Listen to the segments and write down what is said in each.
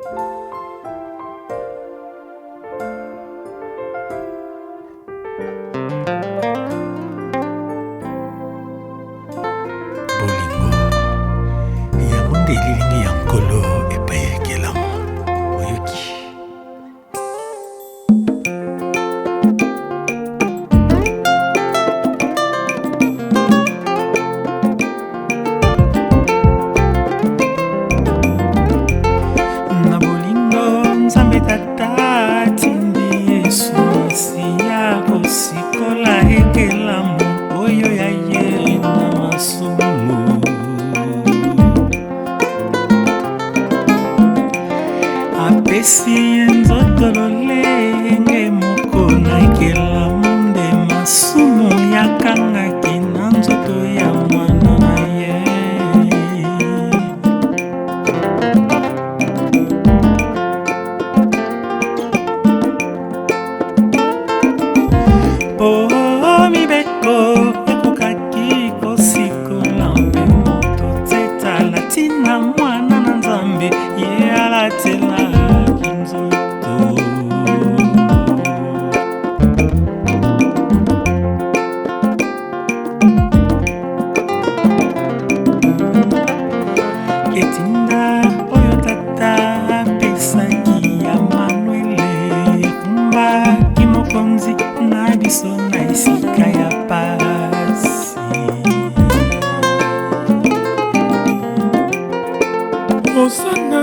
Bolingo yango nde elilingi ya nkolo epai ya ekelamu oyoki. Na bolingo Nzambe Tata atindi Yesu masiya kosikola ekelamu oyo ya ye na masumu. Apesi ye nzoto lolenge moko na ekelamu nde masumu yakangaki na nzoto ya mwana na ye. Po mibeko ekokaki kosikola mpe moto tetala tina mwana na Nzambe ye alatelaki nzoto. Etinda oyo Tata apesaki ya Manuele kumbaki mokonzi na biso na esika ya pasi. Osana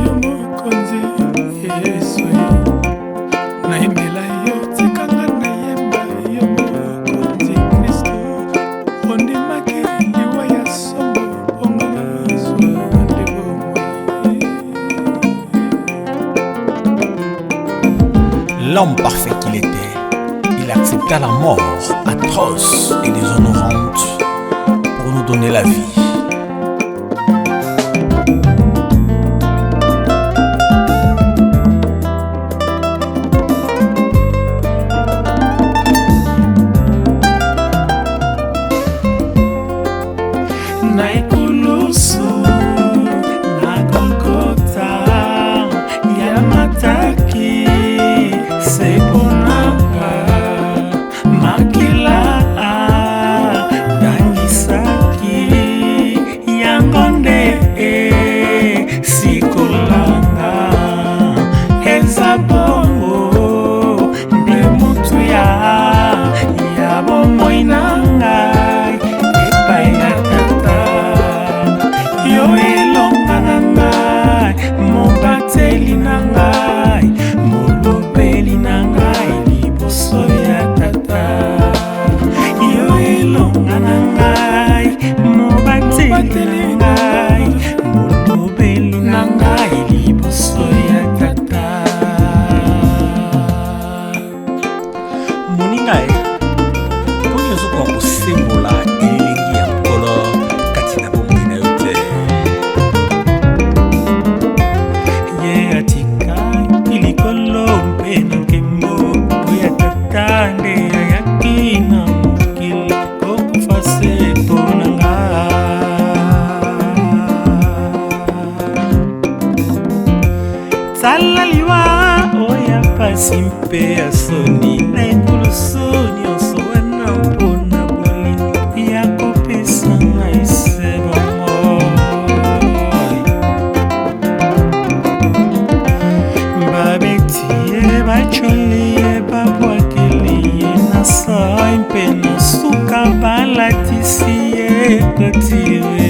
yo mokonzi Yesu, naimela yo tikanga nayemba yo mokonzi Kristo, ondimaki liwa ya sombo ponga mazwa nde bomoi. L'homme parfait qu'il était, il accepta la mort atroce et déshonorante pour nous donner la vie. Na ekulusu na Golgota ya mataki seponanga makila dangisaki yango nde sikolanga eza bongo nde mutu ya bomoi na ngai epai ya Tata. Yo elonga na ngai mobateli na ngai molobeli na ngai liboso ya Tata. Yo elonga na ngai mobateli na ngai molobeli na ngai liboso ya Tata. Moninga poni ozokoka kosembola elilingi ya nkolo kati na bomoi na yo te. Ye atikaki likolo mpe na nkembo oya Tata nde ayaki na mokili kokufa se mpo na ngai. Tala liwa oya pasi mpe ya soni na ekulusu nyonso wana mpona bolingo ya kopesa ngai se bomoi. Babeti ye bacholi ye babwakeli ye na sai mpe na suka balatisi ye kotire